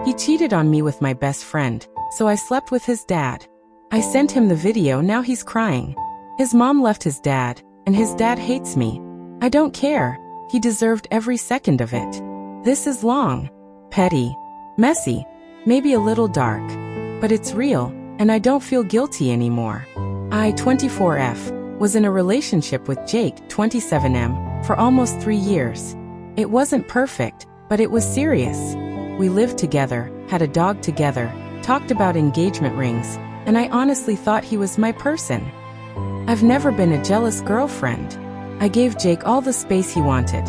He cheated on me with my best friend, so I slept with his dad. I sent him the video, now he's crying. His mom left his dad, and his dad hates me. I don't care. He deserved every second of it. This is long, petty, messy, maybe a little dark, but it's real, and I don't feel guilty anymore. I, 24F, was in a relationship with Jake, 27M, for almost 3 years. It wasn't perfect, but it was serious. We lived together, had a dog together, talked about engagement rings, and I honestly thought he was my person. I've never been a jealous girlfriend. I gave Jake all the space he wanted.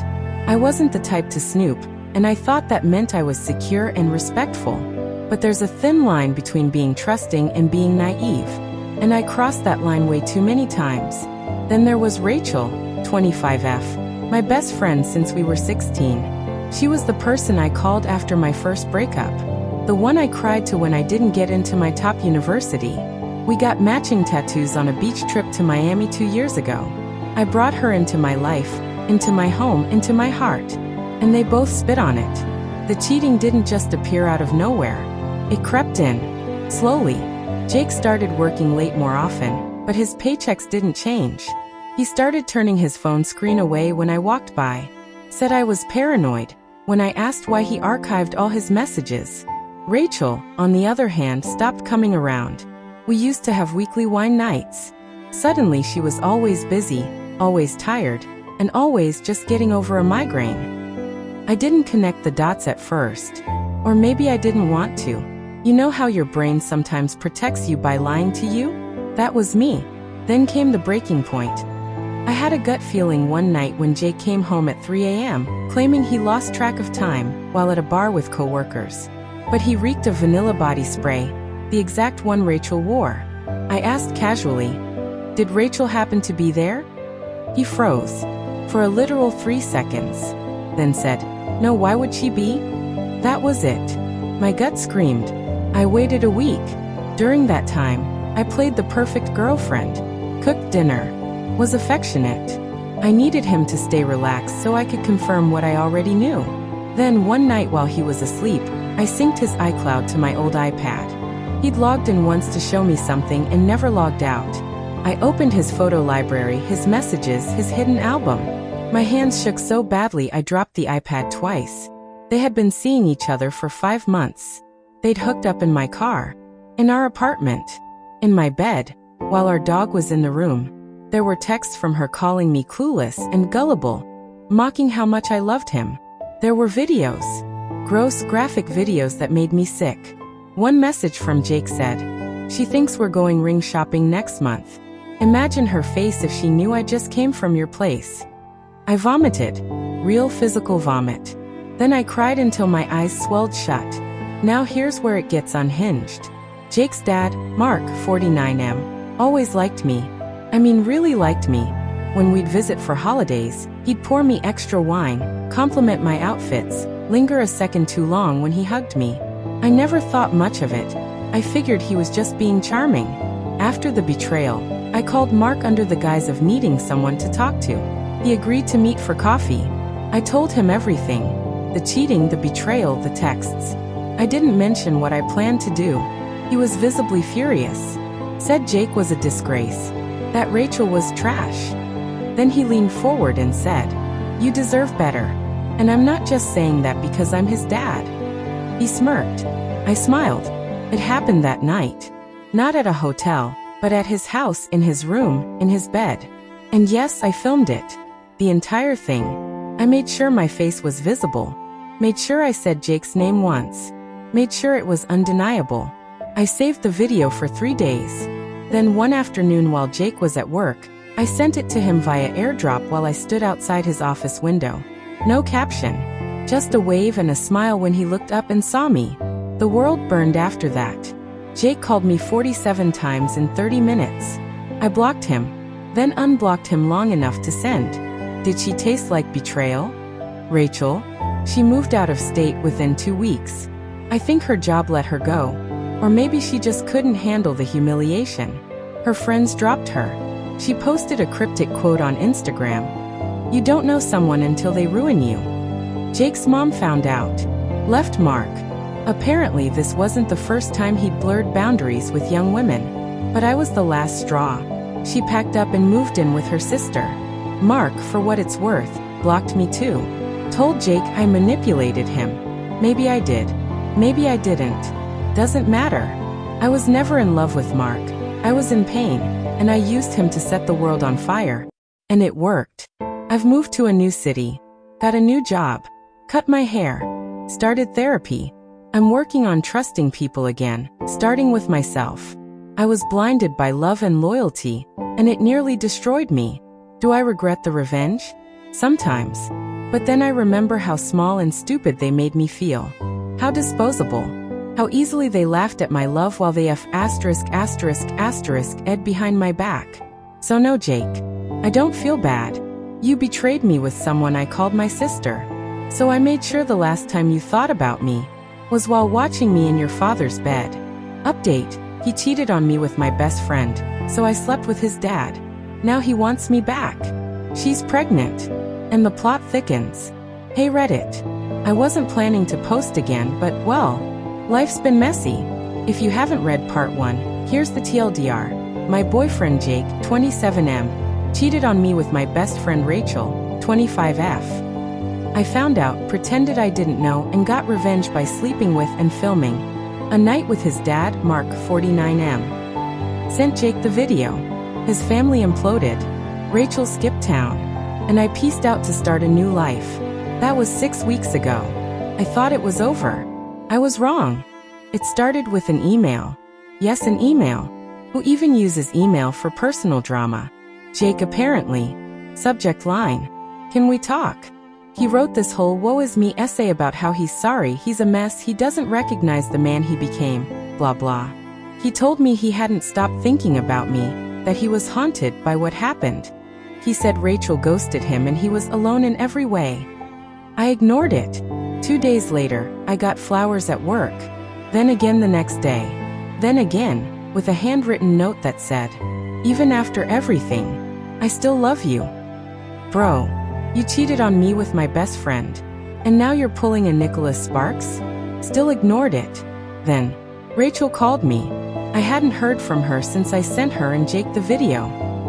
I wasn't the type to snoop, and I thought that meant I was secure and respectful. But there's a thin line between being trusting and being naive, and I crossed that line way too many times. Then there was Rachel, 25F, my best friend since we were 16. She was the person I called after my first breakup. The one I cried to when I didn't get into my top university. We got matching tattoos on a beach trip to Miami 2 years ago. I brought her into my life, into my home, into my heart. And they both spit on it. The cheating didn't just appear out of nowhere. It crept in. Slowly. Jake started working late more often, but his paychecks didn't change. He started turning his phone screen away when I walked by. Said I was paranoid when I asked why he archived all his messages. Rachel, on the other hand, stopped coming around. We used to have weekly wine nights. Suddenly she was always busy, always tired, and always just getting over a migraine. I didn't connect the dots at first. Or maybe I didn't want to. You know how your brain sometimes protects you by lying to you? That was me. Then came the breaking point. I had a gut feeling one night when Jake came home at 3 a.m., claiming he lost track of time while at a bar with co-workers. But he reeked of vanilla body spray, the exact one Rachel wore. I asked casually, "Did Rachel happen to be there?" He froze for a literal 3 seconds, then said, "No, why would she be?" That was it. My gut screamed. I waited a week. During that time, I played the perfect girlfriend, cooked dinner, was affectionate. I needed him to stay relaxed so I could confirm what I already knew. Then one night while he was asleep, I synced his iCloud to my old iPad. He'd logged in once to show me something and never logged out. I opened his photo library, his messages, his hidden album. My hands shook so badly I dropped the iPad twice. They had been seeing each other for 5 months. They'd hooked up in my car, in our apartment, in my bed, while our dog was in the room. There were texts from her calling me clueless and gullible, mocking how much I loved him. There were videos, gross graphic videos that made me sick. One message from Jake said, "She thinks we're going ring shopping next month. Imagine her face if she knew I just came from your place." I vomited, real physical vomit. Then I cried until my eyes swelled shut. Now here's where it gets unhinged. Jake's dad, Mark, 49M, always liked me. I mean, really liked me. When we'd visit for holidays, he'd pour me extra wine, compliment my outfits, linger a second too long when he hugged me. I never thought much of it. I figured he was just being charming. After the betrayal, I called Mark under the guise of needing someone to talk to. He agreed to meet for coffee. I told him everything. The cheating, the betrayal, the texts. I didn't mention what I planned to do. He was visibly furious. Said Jake was a disgrace. That Rachel was trash. Then he leaned forward and said, "You deserve better. And I'm not just saying that because I'm his dad." He smirked. I smiled. It happened that night. Not at a hotel, but at his house, in his room, in his bed. And yes, I filmed it. The entire thing. I made sure my face was visible. Made sure I said Jake's name once. Made sure it was undeniable. I saved the video for 3 days. Then one afternoon while Jake was at work, I sent it to him via airdrop while I stood outside his office window. No caption. Just a wave and a smile when he looked up and saw me. The world burned after that. Jake called me 47 times in 30 minutes. I blocked him, then unblocked him long enough to send. Did she taste like betrayal? Rachel? She moved out of state within 2 weeks. I think her job let her go. Or maybe she just couldn't handle the humiliation. Her friends dropped her. She posted a cryptic quote on Instagram. "You don't know someone until they ruin you." Jake's mom found out. Left Mark. Apparently, this wasn't the first time he'd blurred boundaries with young women. But I was the last straw. She packed up and moved in with her sister. Mark, for what it's worth, blocked me too. Told Jake I manipulated him. Maybe I did. Maybe I didn't. Doesn't matter. I was never in love with Mark. I was in pain, and I used him to set the world on fire. And it worked. I've moved to a new city. Got a new job. Cut my hair. Started therapy. I'm working on trusting people again, starting with myself. I was blinded by love and loyalty, and it nearly destroyed me. Do I regret the revenge? Sometimes. But then I remember how small and stupid they made me feel. How disposable. How easily they laughed at my love while they ed behind my back. So no, Jake. I don't feel bad. You betrayed me with someone I called my sister. So I made sure the last time you thought about me was while watching me in your father's bed. Update. He cheated on me with my best friend, so I slept with his dad. Now he wants me back. She's pregnant. And the plot thickens. Hey Reddit. I wasn't planning to post again, but, well, life's been messy. If you haven't read part 1, here's the TLDR. My boyfriend Jake, 27M, cheated on me with my best friend Rachel, 25F. I found out, pretended I didn't know, and got revenge by sleeping with and filming a night with his dad, Mark, 49M. Sent Jake the video. His family imploded. Rachel skipped town. And I pieced out to start a new life. That was 6 weeks ago. I thought it was over. I was wrong. It started with an email. Yes, an email. Who even uses email for personal drama? Jake apparently. Subject line. Can we talk? He wrote this whole woe is me essay about how he's sorry, he's a mess, he doesn't recognize the man he became, blah blah. He told me he hadn't stopped thinking about me, that he was haunted by what happened. He said Rachel ghosted him and he was alone in every way. I ignored it. 2 days later, I got flowers at work. Then again the next day. Then again, with a handwritten note that said, even after everything, I still love you. Bro, you cheated on me with my best friend. And now you're pulling a Nicholas Sparks? Still ignored it. Then, Rachel called me. I hadn't heard from her since I sent her and Jake the video.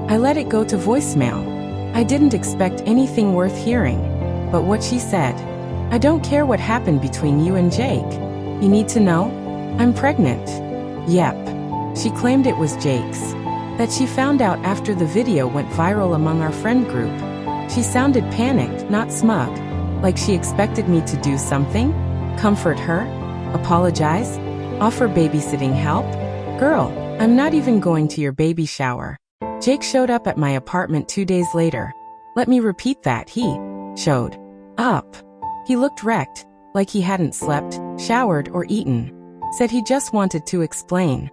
I let it go to voicemail. I didn't expect anything worth hearing. But what she said. I don't care what happened between you and Jake. You need to know? I'm pregnant. Yep. She claimed it was Jake's. That she found out after the video went viral among our friend group. She sounded panicked, not smug. Like she expected me to do something? Comfort her? Apologize? Offer babysitting help? Girl, I'm not even going to your baby shower. Jake showed up at my apartment 2 days later. Let me repeat that, he showed up. He looked wrecked, like he hadn't slept, showered, or eaten. Said he just wanted to explain.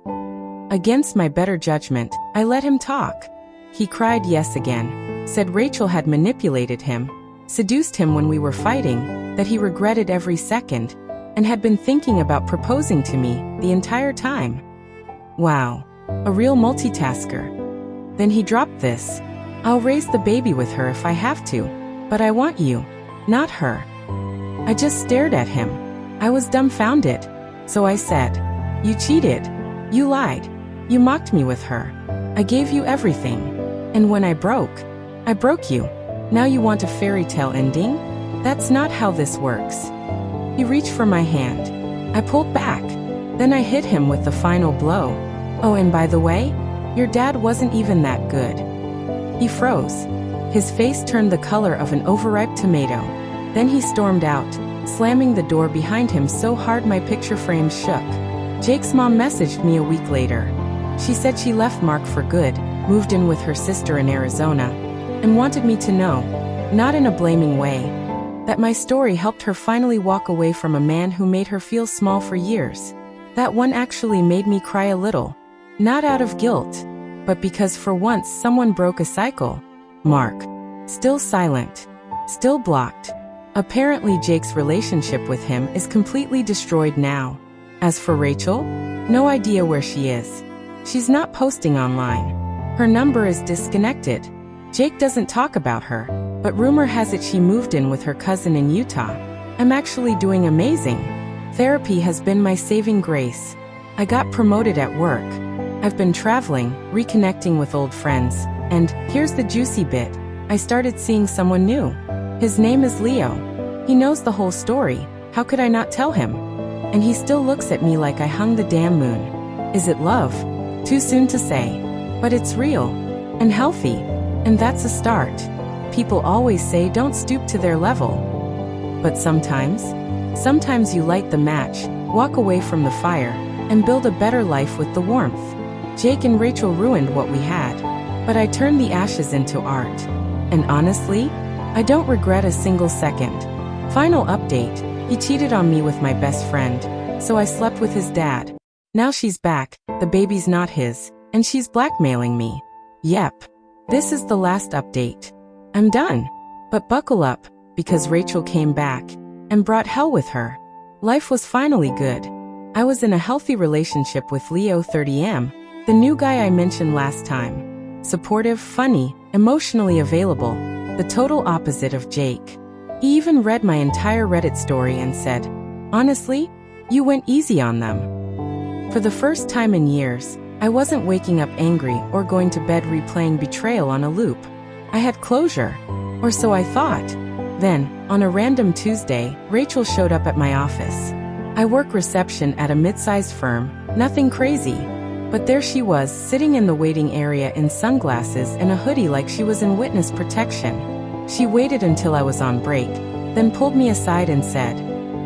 Against my better judgment, I let him talk. He cried yes again. Said Rachel had manipulated him, seduced him when we were fighting, that he regretted every second, and had been thinking about proposing to me the entire time. Wow, a real multitasker. Then he dropped this. I'll raise the baby with her if I have to, but I want you, not her. I just stared at him. I was dumbfounded. So I said, you cheated. You lied. You mocked me with her. I gave you everything. And when I broke you. Now you want a fairy tale ending? That's not how this works. He reached for my hand. I pulled back. Then I hit him with the final blow. Oh, and by the way, your dad wasn't even that good. He froze. His face turned the color of an overripe tomato. Then he stormed out, slamming the door behind him so hard my picture frames shook. Jake's mom messaged me a week later. She said she left Mark for good, moved in with her sister in Arizona, and wanted me to know, not in a blaming way, that my story helped her finally walk away from a man who made her feel small for years. That one actually made me cry a little. Not out of guilt, but because for once someone broke a cycle. Mark. Still silent. Still blocked. Apparently Jake's relationship with him is completely destroyed now. As for Rachel, no idea where she is. She's not posting online. Her number is disconnected. Jake doesn't talk about her, but rumor has it she moved in with her cousin in Utah. I'm actually doing amazing. Therapy has been my saving grace. I got promoted at work. I've been traveling, reconnecting with old friends, and here's the juicy bit. I started seeing someone new. His name is Leo. He knows the whole story. How could I not tell him? And he still looks at me like I hung the damn moon. Is it love? Too soon to say. But it's real. And healthy. And that's a start. People always say don't stoop to their level. But sometimes you light the match, walk away from the fire, and build a better life with the warmth. Jake and Rachel ruined what we had. But I turned the ashes into art. And honestly, I don't regret a single second. Final update, he cheated on me with my best friend, so I slept with his dad. Now she's back, the baby's not his, and she's blackmailing me. Yep. This is the last update. I'm done. But buckle up, because Rachel came back and brought hell with her. Life was finally good. I was in a healthy relationship with Leo 30M, the new guy I mentioned last time. Supportive, funny, emotionally available, the total opposite of Jake. He even read my entire Reddit story and said, "Honestly, you went easy on them." For the first time in years, I wasn't waking up angry or going to bed replaying betrayal on a loop. I had closure, or so I thought. Then, on a random Tuesday, Rachel showed up at my office. I work reception at a mid-sized firm, nothing crazy. But there she was, sitting in the waiting area in sunglasses and a hoodie like she was in witness protection. She waited until I was on break, then pulled me aside and said,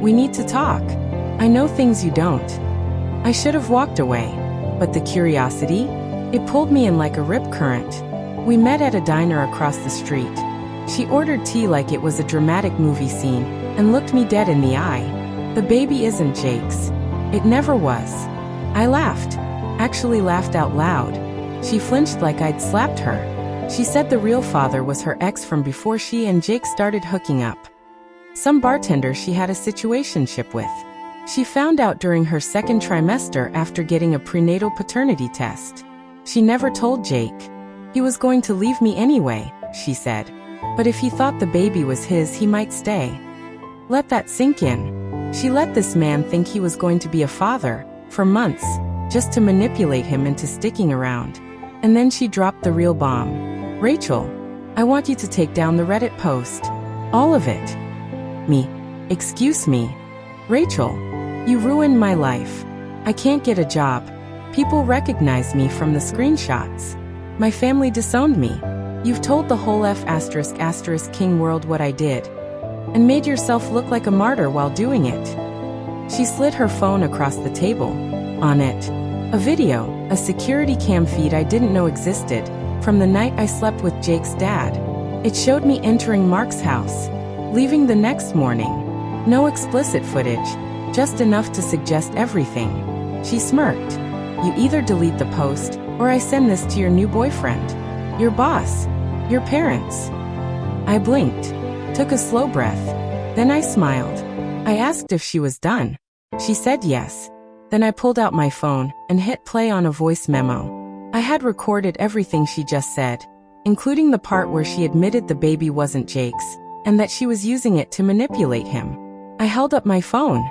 "We need to talk. I know things you don't." I should have walked away. But the curiosity? It pulled me in like a rip current. We met at a diner across the street. She ordered tea like it was a dramatic movie scene, and looked me dead in the eye. The baby isn't Jake's. It never was. I laughed. Actually laughed out loud. She flinched like I'd slapped her. She said the real father was her ex from before she and Jake started hooking up. Some bartender she had a situationship with. She found out during her second trimester after getting a prenatal paternity test. She never told Jake. He was going to leave me anyway, she said. But if he thought the baby was his, he might stay. Let that sink in. She let this man think he was going to be a father, for months, just to manipulate him into sticking around. And then she dropped the real bomb. "Rachel, I want you to take down the Reddit post. All of it." Me. "Excuse me. Rachel, you ruined my life. I can't get a job. People recognize me from the screenshots. My family disowned me. You've told the whole ***king world what I did. And made yourself look like a martyr while doing it." She slid her phone across the table. On it, a video, a security cam feed I didn't know existed, from the night I slept with Jake's dad. It showed me entering Mark's house, leaving the next morning. No explicit footage, just enough to suggest everything. She smirked. "You either delete the post, or I send this to your new boyfriend. Your boss. Your parents." I blinked, took a slow breath. Then I smiled. I asked if she was done. She said yes. Then I pulled out my phone and hit play on a voice memo. I had recorded everything she just said, including the part where she admitted the baby wasn't Jake's, and that she was using it to manipulate him. I held up my phone.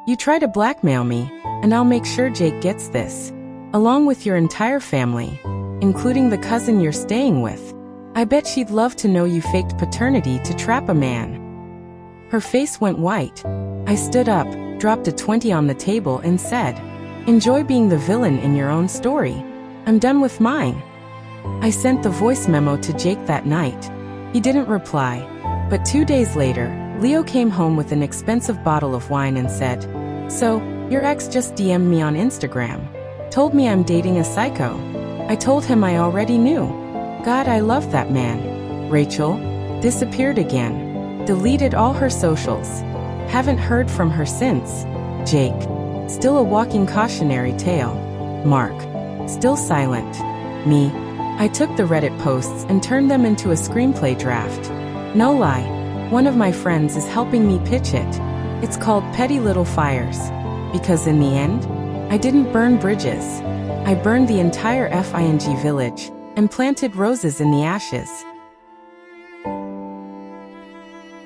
"You try to blackmail me, and I'll make sure Jake gets this. Along with your entire family, including the cousin you're staying with. I bet she'd love to know you faked paternity to trap a man." Her face went white. I stood up, dropped a 20 on the table and said, "Enjoy being the villain in your own story. I'm done with mine." I sent the voice memo to Jake that night. He didn't reply. But 2 days later, Leo came home with an expensive bottle of wine and said, "So, your ex just DM'd me on Instagram. Told me I'm dating a psycho." I told him I already knew. God, I love that man. Rachel disappeared again. Deleted all her socials. Haven't heard from her since. Jake, still a walking cautionary tale. Mark, still silent. Me, I took the Reddit posts and turned them into a screenplay draft. No lie, one of my friends is helping me pitch it. It's called Petty Little Fires. Because in the end, I didn't burn bridges. I burned the entire FING village and planted roses in the ashes.